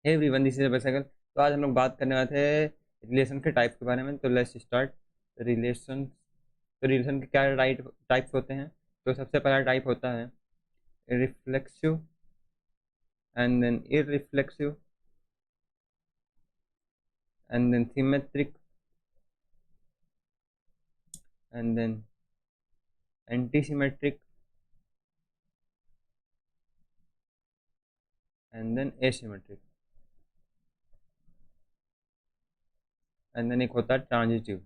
Hey everyone, this is अभय। तो आज हम लोग बात करने वाले थे रिलेशन के टाइप के बारे में। तो लेट्स स्टार्ट रिलेशन। तो रिलेशन के क्या टाइप्स होते हैं? तो सबसे पहला टाइप होता है reflexive, and then irreflexive, and then symmetric, and then anti symmetric, and then asymmetric, and then एक होता है ट्रांजिटिव।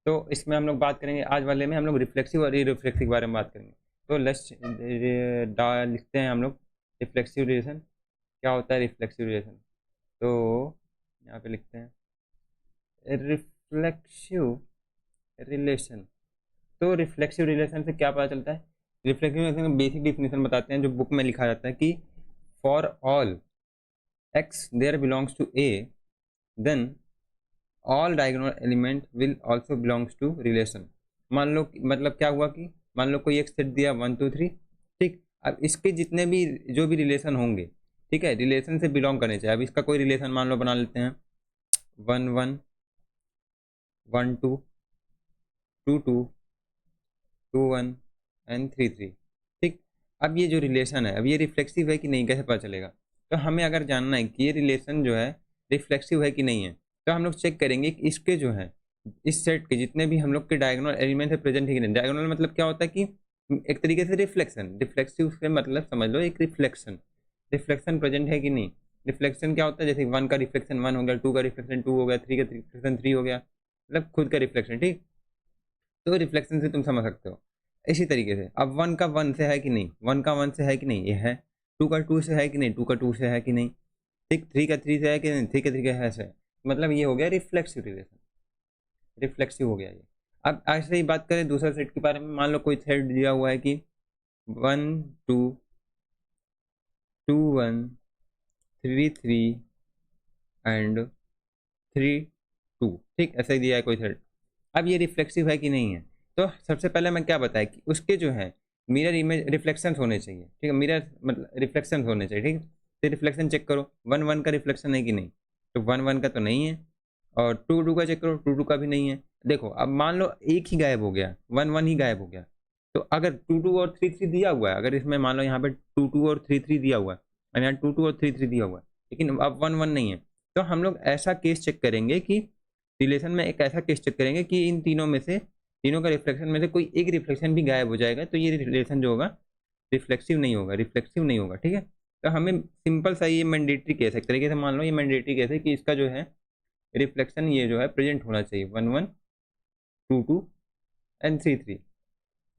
तो इसमें हम लोग बात करेंगे, आज वाले में हम लोग रिफ्लेक्सिव और इररिफ्लेक्सिव के बारे में बात करेंगे। तो लेट्स लिखते हैं हम लोग रिफ्लेक्सिव रिलेशन। क्या होता है रिफ्लेक्सिव रिलेशन? तो यहाँ पे लिखते हैं रिफ्लेक्सिव रिलेशन। तो रिफ्लेक्सिव रिलेशन से क्या पता चलता है? रिफ्लेक्सिव रिलेशन का बेसिक डिफिनेशन बताते हैं, जो बुक में लिखा जाता है कि for all X there belongs to A, then all diagonal element will also belongs to relation. मान लो मतलब क्या हुआ कि मान लो कोई एक सेट दिया 1 2 3, ठीक। अब इसके जितने भी जो भी रिलेशन होंगे, ठीक है, रिलेशन से बिलोंग करने चाहिए। अब इसका कोई रिलेशन मान लो बना लेते हैं 1 1, 1 2, 2 2, 2 1 एंड 3 3, ठीक। अब ये जो रिलेशन है, अब ये रिफ्लेक्सिव है कि नहीं, कैसे पता चलेगा? तो हमें अगर जानना है कि ये रिलेशन जो है रिफ्लेक्सिव है कि नहीं है, तो हम लोग चेक करेंगे कि इसके जो है इस सेट के जितने भी हम लोग के डायगोनल एलिमेंट है प्रेजेंट है कि नहीं। डायगोनल मतलब क्या होता है कि एक तरीके से रिफ्लेक्शन, रिफ्लेक्सिव से मतलब समझ लो एक रिफ्लेक्शन, रिफ्लेक्शन प्रेजेंट है कि नहीं। रिफ्लेक्शन क्या होता है? जैसे 1 का रिफ्लेक्शन 1 हो गया, 2 का रिफ्लेक्शन 2 हो गया, 3 का रिफ्लेक्शन 3 हो गया, मतलब खुद का रिफ्लेक्शन, ठीक। तो रिफ्लेक्शन से तुम समझ सकते हो। इसी तरीके से अब 1 का 1 से है कि नहीं, 1 का 1 से है कि नहीं, ये है। 2 का 2 से है कि नहीं, 2 का 2 से है कि नहीं, ठीक। 3 का 3 से है कि नहीं, 3 का 3 का है से। मतलब ये हो गया रिफ्लेक्सिव रिलेशन, रिफ्लेक्सिव हो गया ये। अब ऐसे ही बात करें दूसरा सेट के बारे में। मान लो कोई सेट दिया हुआ है कि 1 2, 2 1, 3 3 एंड 3 2, ठीक। ऐसा ही दिया है कोई सेट। अब ये रिफ्लेक्सिव है कि नहीं है? तो सबसे पहले मैं क्या बताया कि उसके जो है मिरर इमेज रिफ्लेक्शन होने चाहिए, ठीक है। मिरर मतलब रिफ्लेक्शन होने चाहिए, ठीक। तो रिफ्लेक्शन चेक करो, 1 1 का रिफ्लेक्शन है कि नहीं। तो 1 1 का तो नहीं है। और 2 2 का चेक करो, 2 2 का भी नहीं है। देखो अब मान लो एक ही गायब हो गया, 1 1 ही गायब हो गया। तो अगर 2 2 और 3 3 दिया हुआ है, अगर इसमें मान लो यहाँ पे 2 2 और 3 3 दिया हुआ है, और यहाँ 2 2 और 3 3 दिया हुआ है, लेकिन अब 1 1 नहीं है, तो हम लोग ऐसा केस चेक करेंगे कि रिलेशन में एक ऐसा केस चेक करेंगे कि इन तीनों में से, तीनों का रिफ्लेक्शन में से कोई एक रिफ्लेक्शन भी गायब हो जाएगा, तो ये रिलेशन जो होगा रिफ्लेक्सिव नहीं होगा, रिफ्लेक्सिव नहीं होगा, ठीक है। तो हमें सिंपल सा ये मैंडेटरी केस है, एक तरीके से मान लो ये मैंडेटरी केस है कि इसका जो है रिफ्लेक्शन ये जो है प्रेजेंट होना चाहिए 1 1, 2 2 एंड 3 3,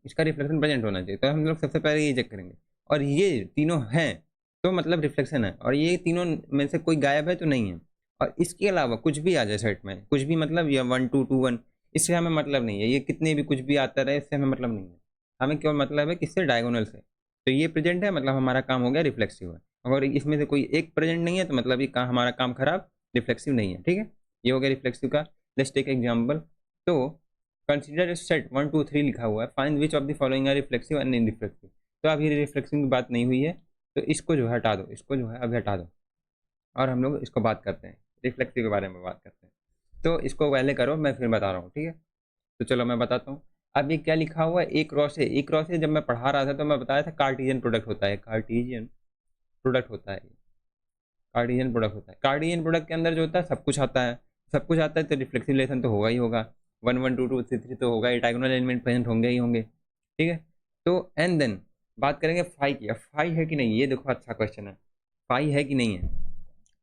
इसका रिफ्लेक्शन प्रेजेंट होना चाहिए। तो हम लोग सबसे पहले ये चेक करेंगे, और ये तीनों हैं तो मतलब रिफ्लेक्शन है, और ये तीनों में से कोई गायब है तो नहीं है। और इसके अलावा कुछ भी आ जाए सेट में, कुछ भी मतलब ये 1 2 2 1, इससे हमें मतलब नहीं है। ये कितने भी कुछ भी आता रहे, इससे हमें मतलब नहीं है। हमें केवल मतलब है किससे, डायगोनल से। तो ये प्रेजेंट है मतलब हमारा काम हो गया रिफ्लेक्सिव है। अगर इसमें से कोई एक प्रेजेंट नहीं है तो मतलब ये हमारा काम खराब, रिफ्लेक्सिव नहीं है, ठीक है। ये हो गया रिफ्लेक्सिव का। Let's take example. तो कंसिडर सेट 1 2 3 लिखा हुआ है, find which of the following are reflexive and irreflexive. तो अभी रिफ्लेक्सिव की बात नहीं हुई है, तो इसको जो है हटा दो, इसको जो है अभी हटा दो, और हम लोग इसको बात करते हैं, रिफ्लेक्सिव के बारे में बात करते हैं। तो इसको पहले करो, मैं फिर बता रहा हूँ, ठीक है। तो चलो मैं बताता हूँ। अब ये क्या लिखा हुआ है, एक क्रॉस है। एक क्रॉस है, जब मैं पढ़ा रहा था तो मैं बताया था कार्टेशियन प्रोडक्ट होता है, कार्टेशियन प्रोडक्ट होता है, कार्टेशियन प्रोडक्ट होता है। कार्टेशियन प्रोडक्ट के अंदर जो होता है सब कुछ आता है, सब कुछ आता है, तो रिफ्लेक्सिव रिलेशन तो होगा ही होगा। 1 1 2 2 3 3 तो होगा ही, डायगोनल एलिमेंट प्रेजेंट होंगे ही होंगे, ठीक है। तो एंड देन बात करेंगे फाई की। अब फाई है कि नहीं, ये देखो अच्छा क्वेश्चन है, फाई है कि नहीं है।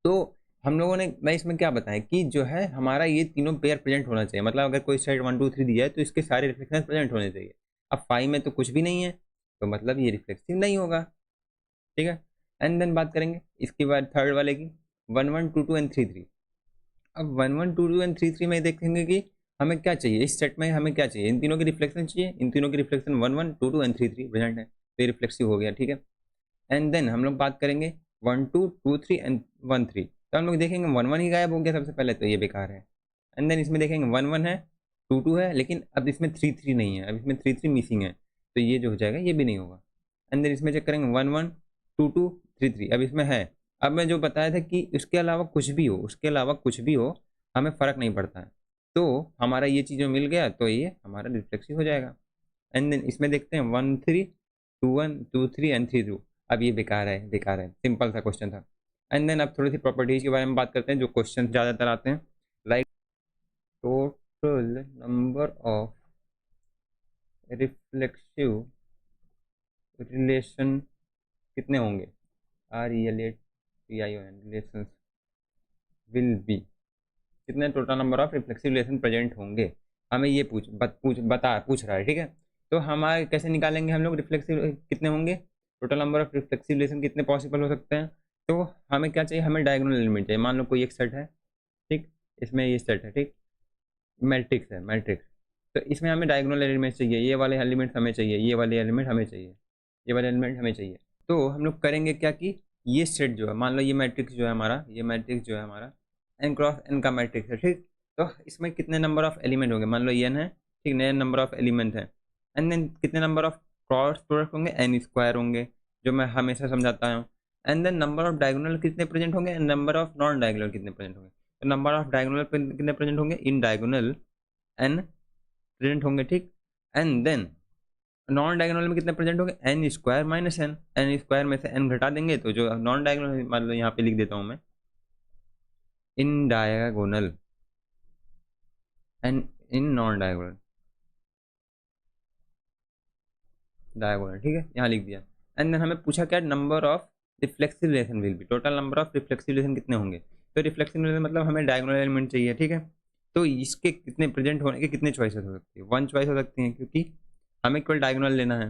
तो हम लोगों ने, मैं इसमें क्या बताया कि जो है हमारा ये तीनों पेयर प्रेजेंट होना चाहिए। मतलब अगर कोई सेट 1 2 3 दिया है तो इसके सारे रिफ्लेक्शन प्रेजेंट होने चाहिए। अब फाई में तो कुछ भी नहीं है, तो मतलब ये रिफ्लेक्सिव नहीं होगा, ठीक है। एंड देन बात करेंगे इसके बाद थर्ड वाले की, 1 1 2 2 एंड 3 3। अब 1 1 2 2 एंड 3 3 में देखेंगे कि हमें क्या चाहिए, इस सेट में हमें क्या चाहिए, इन तीनों के रिफ्लेक्शन चाहिए। इन तीनों के रिफ्लेक्शन 1 1 2 2 एंड 3 3 प्रेजेंट है, तो ये रिफ्लेक्सिव हो गया, ठीक है। एंड देन हम लोग बात करेंगे 1 2 2 3 एंड 1 3। तो हम लोग देखेंगे 1 1 ही गायब हो गया सबसे पहले, तो ये बेकार है। एंड देन इसमें देखेंगे 1 1 है, 2 2 है, लेकिन अब इसमें 3 3 नहीं है, अब इसमें 3 3 मिसिंग है, तो ये जो हो जाएगा ये भी नहीं होगा। एंड देन इसमें चेक करेंगे 1 1, 2233 अब इसमें है। अब मैं जो बताया था कि उसके अलावा कुछ भी हो, उसके अलावा कुछ भी हो, हमें फ़र्क नहीं पड़ता है। तो हमारा ये चीज़ जो मिल गया तो ये हमारा रिफ्लेक्सिव हो जाएगा। एंड देन इसमें देखते हैं 13 21 23 एंड 32। अब ये बेकार है, बेकार है, सिंपल सा क्वेश्चन था। एंड देन अब थोड़ी सी प्रॉपर्टीज के बारे में बात करते हैं जो क्वेश्चन ज़्यादातर आते हैं। Like total number of reflexive relation कितने होंगे, RELATION रिलेशंस विल बी, कितने total number of reflexive relation present होंगे, हमें ये पूछ रहा है, ठीक है। तो हमारे कैसे निकालेंगे हम लोग रिफ्लेक्सिव कितने होंगे, total number of reflexive relation कितने पॉसिबल हो सकते हैं। तो हमें क्या चाहिए, हमें डायगोनल एलिमेंट चाहिए। मान लो कोई एक सेट है, ठीक, इसमें ये सेट है, ठीक, मैट्रिक्स है, मैट्रिक्स। तो इसमें हमें डायगोनल एलिमेंट चाहिए, ये वाले एलिमेंट हमें चाहिए, ये वाले एलिमेंट हमें चाहिए, ये वाले एलिमेंट हमें चाहिए। तो हम लोग करेंगे क्या कि ये सेट जो है, मान लो ये मैट्रिक्स जो है हमारा, ये मैट्रिक्स जो है हमारा n क्रॉस n का मैट्रिक्स है, ठीक। तो इसमें कितने नंबर ऑफ एलिमेंट होंगे, मान लो ये n है, ठीक, नए नंबर ऑफ एलिमेंट है। एंड देन कितने नंबर ऑफ क्रॉस प्रोडक्ट होंगे, n स्क्वायर होंगे, जो मैं हमेशा समझाता हूँ। And then number of diagonal कितने प्रेजेंट होंगे, नंबर ऑफ नॉन डायगोनल कितने प्रेजेंट होंगे। तो नंबर ऑफ डायगोनल कितने प्रेजेंट होंगे, इन डायगोनल n प्रेजेंट होंगे, ठीक। एंड देन नॉन डायगोनल में कितने प्रेजेंट होंगे, n square minus n, n square में से एन घटा देंगे तो जो नॉन डायगोनल, मान लो यहाँ पे लिख देता हूँ मैं in diagonal and in non diagonal, diagonal, ठीक है, यहाँ लिख दिया। एंड देन हमें पूछा क्या, number of reflexive relation will B, total number of reflexive relation कितने होंगे। तो रिफ्लेक्सिव रिलेशन मतलब हमें डायगोनल एलिमेंट चाहिए, ठीक है। तो इसके कितने प्रेजेंट होने के कितने चॉइसेस हो सकती है, वन चॉइस हो सकती है, क्योंकि हमें केवल डायगोनल लेना है।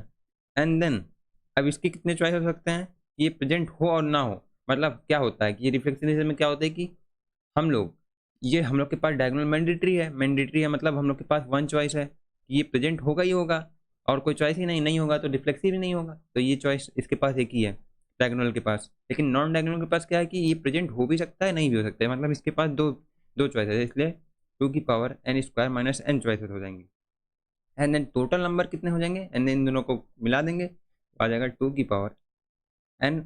एंड देन अब इसके कितने चॉइस हो सकते हैं, ये प्रेजेंट हो और ना हो। मतलब क्या होता है कि ये रिफ्लेक्सिव रिलेशन में क्या होता है कि हम लोग के पास डायगोनल मैंडेटरी है, मैंडेटरी है मतलब हम लोग के पास वन चॉइस है कि ये प्रेजेंट होगा ही होगा, और कोई चॉइस ही नहीं, नहीं होगा तो रिफ्लेक्सिव ही नहीं होगा। तो ये चॉइस इसके पास एक ही है डायगोनल के पास। लेकिन नॉन डायगोनल के पास क्या है कि ये प्रेजेंट हो भी सकता है, नहीं भी हो सकता है, मतलब इसके पास दो दो चॉइस है, इसलिए 2n² माइनस n चॉइसेस हो जाएंगी। एंड देन टोटल नंबर कितने हो जाएंगे, एंड देन इन दोनों को मिला देंगे, आ जाएगा 2n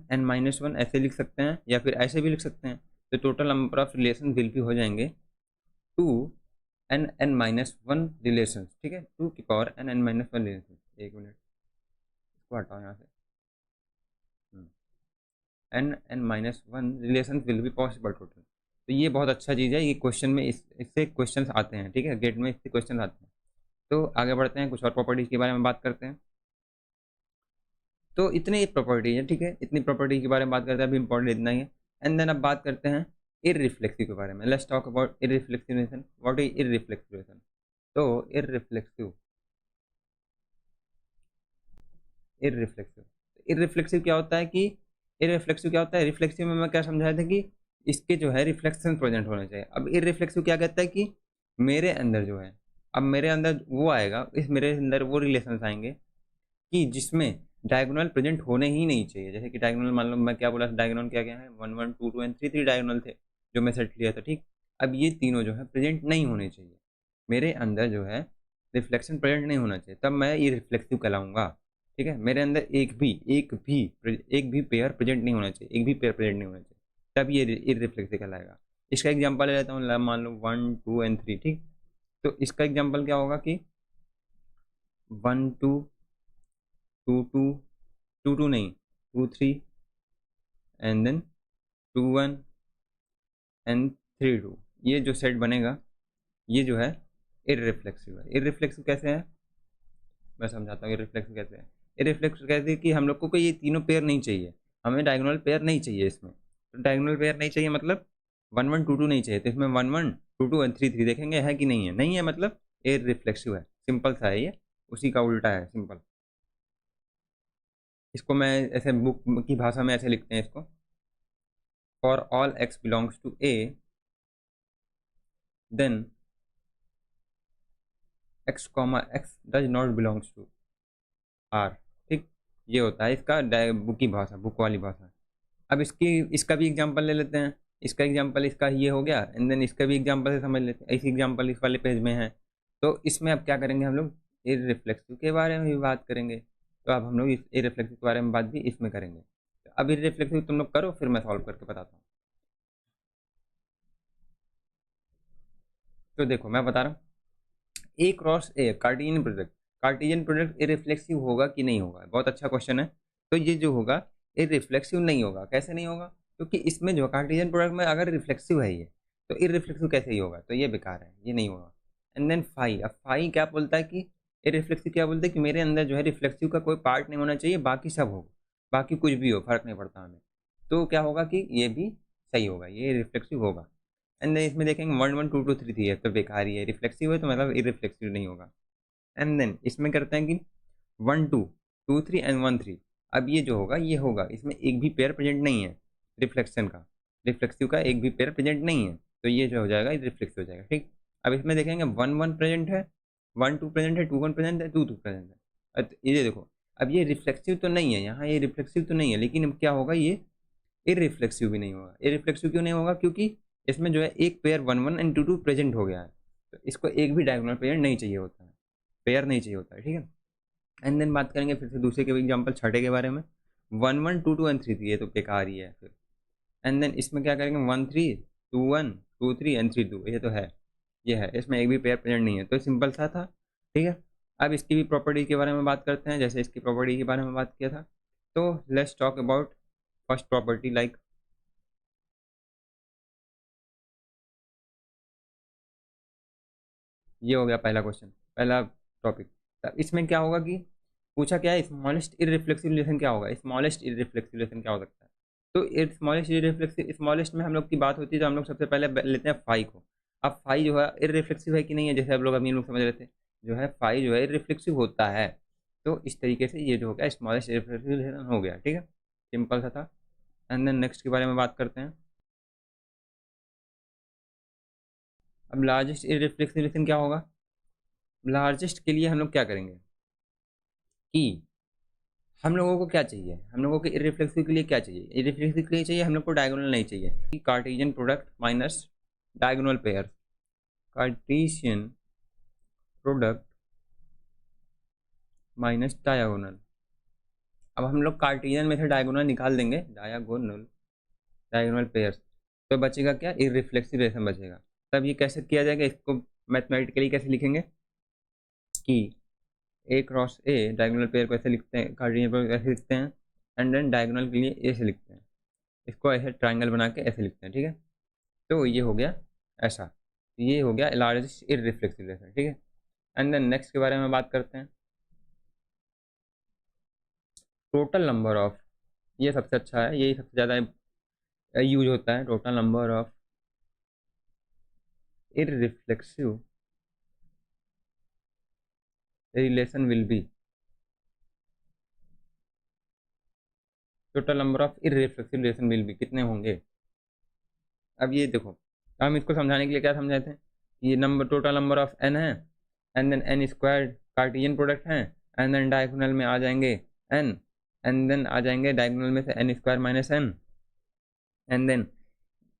n-1, ऐसे लिख सकते हैं या फिर ऐसे भी लिख सकते हैं। तो total number of relation will भी हो जाएंगे 2n n-1 रिलेशन, ठीक है, 2n n-1 रिलेशन। एक मिनट, इसको हटाओ यहाँ से। n-1 रिलेशन विल भी पॉसिबल टोटल। तो ये बहुत अच्छा चीज़ है, ये क्वेश्चन में इससे क्वेश्चन आते हैं, ठीक है, गेट में इससे क्वेश्चन आते हैं। तो आगे बढ़ते हैं, कुछ और प्रॉपर्टीज के बारे में बात करते हैं। तो इतने प्रॉपर्टी है, ठीक है, इतनी प्रॉपर्टी के बारे में बात करते हैं, अभी इंपॉर्टेंट इतना ही है। एंड देन अब बात करते हैं इररिफ्लेक्सिव के बारे में। Let's talk about irreflexive relation. What is irreflexive relation. तो इररिफ्लेक्सिव इररिफ्लेक्सिव इररिफ्लेक्सिव क्या होता है कि इररिफ्लेक्सिव क्या होता है, रिफ्लेक्सिव में मैं क्या समझाया था कि इसके जो है रिफ्लेक्शन प्रेजेंट होने चाहिए। अब इररिफ्लेक्सिव क्या कहता है कि मेरे अंदर जो है, अब मेरे अंदर वो आएगा, इस मेरे अंदर वो रिलेशंस आएंगे कि जिसमें डायगोनल प्रेजेंट होने ही नहीं चाहिए। जैसे कि डायगोनल, मान लो मैं क्या बोला, डायगोनल क्या क्या है, 1 1 2 2 एंड 3 3 डायगोनल थे जो मैं सेट लिया था, ठीक। अब ये तीनों जो है प्रेजेंट नहीं होने चाहिए, मेरे अंदर जो है रिफ्लेक्शन प्रेजेंट नहीं होना चाहिए, तब मैं ये रिफ्लेक्सिव कहलाऊंगा, ठीक है। मेरे अंदर एक भी पेयर प्रेजेंट नहीं होना चाहिए, एक भी पेयर प्रेजेंट नहीं होना चाहिए, तब ये रिफ्लेक्सिव कहलाएगा। इसका एग्जाम्पल ले लेता हूँ, मान लो 1 2 एंड 3, ठीक। तो इसका एग्जाम्पल क्या होगा कि 1 2 2 2 2 2 नहीं 2 3 एंड देन 2 1 एंड 3 2, ये जो सेट बनेगा ये जो है इररिफ्लेक्सिव है। इररिफ्लेक्सिव कैसे है, मैं समझाता हूँ इररिफ्लेक्सिव कैसे है। इररिफ्लेक्सिव कैसे है कि हम लोग को ये तीनों पेयर नहीं चाहिए, हमें डायगोनल पेयर नहीं चाहिए इसमें। तो डायगोनल पेयर नहीं चाहिए मतलब 1 1 2 2 नहीं चाहिए, तो इसमें 1 1 2 2 एंड 3 3 देखेंगे है कि नहीं है, नहीं है मतलब इररिफ्लेक्सिव है। सिंपल सा है ये, उसी का उल्टा है, सिंपल। इसको मैं ऐसे बुक की भाषा में ऐसे लिखते हैं इसको, for all x belongs to a then x does not belongs to r, ठीक। ये होता है इसका बुक की भाषा, बुक वाली भाषा। अब इसका भी एग्जांपल ले लेते हैं। इसका एग्जांपल इसका ये हो गया, एंड देन इसका भी एग्जांपल से समझ लेते हैं। ऐसी एग्जांपल इस वाले पेज में है। तो इसमें अब क्या करेंगे हम लोग, इररिफ्लेक्सिव के बारे में भी बात करेंगे। तो अब हम लोग इस इररिफ्लेक्सिव के बारे में बात भी इसमें करेंगे। तो अब इररिफ्लेक्सिव तुम लोग करो, फिर मैं सॉल्व करके बताता हूँ। तो देखो मैं बता रहा हूँ, A cross A Cartesian product irreflexive होगा कि नहीं होगा, बहुत अच्छा क्वेश्चन है। तो ये जो होगा इररिफ्लेक्सिव नहीं होगा। कैसे नहीं होगा? क्योंकि इसमें जो कार्टेशियन प्रोडक्ट में अगर रिफ्लेक्सिव है ये, तो इररिफ्लेक्सिव कैसे ही होगा? तो ये बेकार है, ये नहीं होगा। एंड देन फाई, अब फाई क्या बोलता है कि इररिफ्लेक्सिव क्या बोलते हैं कि मेरे अंदर जो है रिफ्लेक्सिव का कोई पार्ट नहीं होना चाहिए, बाकी सब हो, बाकी कुछ भी हो, फर्क नहीं पड़ता हमें। तो क्या होगा कि ये भी सही होगा, ये रिफ्लेक्सिव होगा। एंड देन इसमें देखेंगे 1 1 2 2 3 3 है, तो बेकार ही है, रिफ्लेक्सिव है तो मतलब इररिफ्लेक्सिव नहीं होगा। एंड देन इसमें करते हैं कि 1 2 2 3 एंड 1 3। अब ये जो होगा ये होगा, इसमें एक भी पेयर प्रेजेंट नहीं है रिफ्लेक्शन का, रिफ्लेक्सिव का एक भी पेयर प्रेजेंट नहीं है, तो ये जो हो जाएगा ये रिफ्लेक्सिव हो जाएगा। ठीक, अब इसमें देखेंगे 1 1 प्रेजेंट है, 1 2 प्रेजेंट है, 2 1 प्रेजेंट है, 2 2 प्रेजेंट है। ये देखो, अब ये रिफ्लेक्सिव तो नहीं है यहाँ, ये रिफ्लेक्सिव तो नहीं है, लेकिन अब क्या होगा, ये इररिफ्लेक्सिव भी नहीं होगा। इररिफ्लेक्सिव क्यों नहीं होगा? क्योंकि इसमें जो है एक पेयर 1 1 एंड 2 2 प्रेजेंट हो गया है, तो इसको एक भी डायगोनल पेयर नहीं चाहिए होता है, पेयर नहीं चाहिए होता है। ठीक है, एंड देन बात करेंगे फिर से दूसरे के एग्जाम्पल छठे के बारे में। 1 1 2 2 एंड 3 3, ये तो बेकार ही है फिर। एंड देन इसमें क्या करेंगे 1 3 2 1 2 3 एंड 3 2, ये तो है, ये है, इसमें एक भी पेयर प्रेजेंट नहीं है, तो सिंपल सा था। ठीक है, अब इसकी भी प्रॉपर्टी के बारे में बात करते हैं, जैसे इसकी प्रॉपर्टी के बारे में बात किया था। तो let's talk about first property, like ये हो गया पहला क्वेश्चन, पहला टॉपिक। इसमें क्या होगा कि पूछा क्या है, स्मॉलेस्ट इररिफ्लेक्सिव रिलेशन क्या होगा, स्मॉलेस्ट इररिफ्लेक्सिव रिलेशन क्या हो सकता है। तो स्मॉलेस्ट इररिफ्लेक्सिव, स्मॉलेस्ट में हम लोग की बात होती है तो हम लोग सबसे पहले लेते हैं फाई को। अब फाई जो है इररिफ्लेक्सिव है कि नहीं है, जैसे आप लोग अभी लोग समझ रहे थे, जो है फाई जो है इररिफ्लेक्सिव होता है। तो इस तरीके से ये जो हो गया स्मॉलेस्ट इररिफ्लेक्सिव रिलेशन हो गया। ठीक है, सिंपल सा था। एंड देन नेक्स्ट के बारे में बात करते हैं। अब लार्जेस्ट इररिफ्लेक्सिव रिलेशन क्या होगा? लार्जेस्ट के लिए हम लोग क्या करेंगे कि हम लोगों को क्या चाहिए, हम लोगों को इररिफ्लेक्सिव के लिए क्या चाहिए, इररिफ्लेक्सिव के लिए चाहिए हम लोग को डायगोनल नहीं चाहिए, Cartesian product minus diagonal pair, Cartesian product minus diagonal. अब हम लोग कार्टेशियन में से डायगोनल निकाल देंगे, डायगोनल डायगोनल पेयर, तो बचेगा क्या, इररिफ्लेक्सिव रिलेशन बचेगा। तब ये कैसे किया जाएगा, इसको मैथमेटिकली कैसे लिखेंगे कि ए क्रॉस ए डायगोनल पेयर को ऐसे लिखते हैं, कार्टेशियन पेयर ऐसे लिखते हैं, एंड देन डायगोनल के लिए ऐसे लिखते हैं, इसको ऐसे ट्राइंगल बना के ऐसे लिखते हैं। ठीक है, तो ये हो गया ऐसा, ये हो गया लार्जेस्ट इररिफ्लेक्सिव रिलेशन। ठीक है, एंड देन नेक्स्ट के बारे में बात करते हैं, टोटल नंबर ऑफ, ये सबसे अच्छा है, यही सबसे ज़्यादा यूज होता है, total number of irreflexive relation will B, total number of irreflexive relation will B कितने होंगे। अब ये देखो, हम इसको समझाने के लिए क्या समझाए थे, ये number total number of n है, and then n squared Cartesian product है, एंड देन डायगोनल में आ जाएंगे एन, एंड देन आ जाएंगे डायगोनल में से n square minus n. And then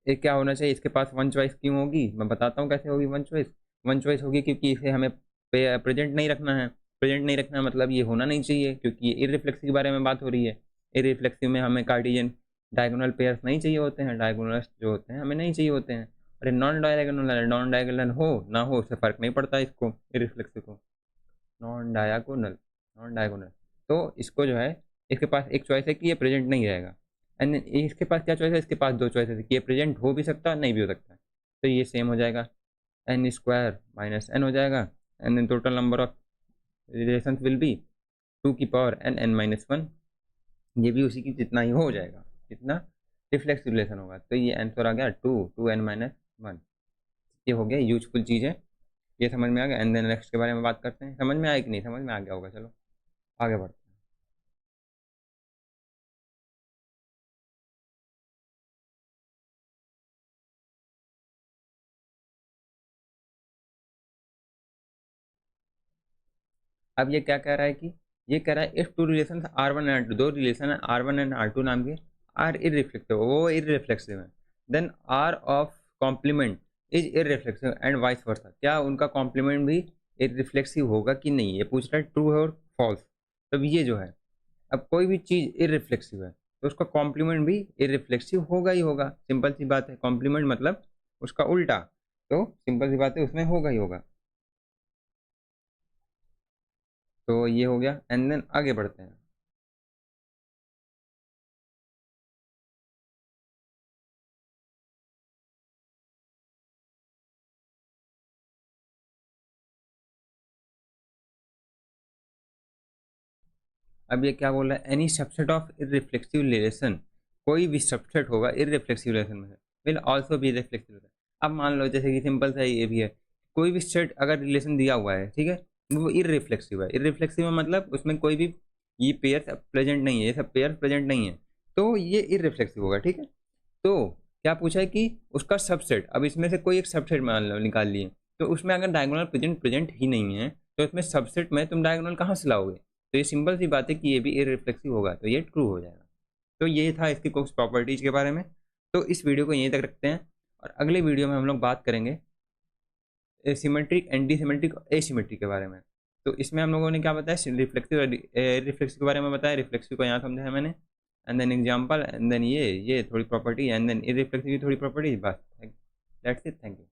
ये क्या होना चाहिए, इसके पास वन चॉइस क्यों होगी, मैं बताता हूँ कैसे होगी वन चॉइस। वन चॉइस होगी क्योंकि इसे हमें प्रेजेंट नहीं रखना है, प्रेजेंट नहीं रखना मतलब ये होना नहीं चाहिए, क्योंकि ये इररिफ्लेक्सिव के बारे में बात हो रही है। इररिफ्लेक्सिव में हमें कार्टेशियन डायगोनल पेयर्स नहीं चाहिए होते हैं, डायगोनल्स जो होते हैं हमें नहीं चाहिए होते हैं। अरे नॉन डायगोनल, नॉन डायगोनल हो ना हो उससे फर्क नहीं पड़ता इसको, इररिफ्लेक्सिव को, नॉन डायगोनल, नॉन डायगोनल। तो इसको जो है, इसके पास एक चॉइस है कि ये प्रेजेंट नहीं रहेगा, एंड इसके पास क्या चॉइस है, इसके पास दो चॉइस है कि ये प्रेजेंट हो भी सकता है नहीं भी हो सकता है, तो ये सेम हो जाएगा, एन स्क्वायर माइनस एन हो जाएगा, and then total number of relation will be 2 की पावर n n-1, ये भी उसी की जितना ही हो जाएगा, जितना रिफ्लेक्सिव रिलेशन होगा। तो ये आंसर आ गया 2 2n-1। ये हो गया यूजफुल चीज़ है, ये समझ में आ गया। एंड देन नेक्स्ट के बारे में बात करते हैं, समझ में आया कि नहीं, समझ में आ गया होगा, चलो आगे बढ़ते हैं। अब ये क्या कह रहा है कि ये कह रहा है if two relation R1 and R2, दो रिलेशन है R1 एंड R2 नाम के, आर इररिफ्लेक्टिव, वो इररिफ्लेक्सिव है, then R of complement is irreflexive and vice versa, क्या उनका कॉम्प्लीमेंट भी इररिफ्लेक्सिव होगा कि नहीं, ये पूछ रहा है ट्रू है और फॉल्स। तब ये जो है, अब कोई भी चीज़ इररिफ्लेक्सिव है तो उसका कॉम्प्लीमेंट भी इररिफ्लेक्सिव होगा ही होगा, सिंपल सी बात है। कॉम्प्लीमेंट मतलब उसका उल्टा, तो सिंपल सी बात है उसमें होगा ही होगा। तो ये हो गया, एंड देन आगे बढ़ते हैं। अब ये क्या बोल रहा है, any subset of irreflexive relation, कोई भी सबसेट होगा इररिफ्लेक्सिव रिलेशन में विल आल्सो बी रिफ्लेक्सिव। अब मान लो जैसे कि सिंपल सा ये भी है, कोई भी सेट अगर रिलेशन दिया हुआ है, ठीक है, वो इररिफ्लेक्सिव है। इररिफ्लेक्सिव है मतलब उसमें कोई भी ये पेयर प्रेजेंट नहीं है, ये सब पेयर प्रेजेंट नहीं है, तो ये इररिफ्लेक्सिव होगा, ठीक है। तो क्या पूछा है कि उसका सबसेट, अब इसमें से कोई एक सबसेट मान लो निकाल लिए, तो उसमें अगर डायगोनल प्रेजेंट प्रेजेंट ही नहीं है, तो इसमें सबसेट में तुम डायगोनल कहाँ से लाओगे। तो ये सिंपल सी बात है कि ये भी इररिफ्लेक्सिव होगा, तो ये ट्रू हो जाएगा। तो ये था इसकी कुछ प्रॉपर्टीज के बारे में। तो इस वीडियो को यहीं तक रखते हैं, और अगले वीडियो में हम लोग बात करेंगे सिमेट्रिक, एंटी सिमेट्रिक, एसिमेट्रिक के बारे में। तो इसमें हम लोगों ने क्या बताया, रिफ्लेक्सिव रिफ्लेक्सिव के बारे में बताया, रिफ्लेक्सिव को यहाँ समझा है मैंने, and then example, and then ये थोड़ी प्रॉपर्टी, एंड देन इररिफ्लेक्सिव की थोड़ी प्रॉपर्टी, बस दैट्स इट, थैंक यू।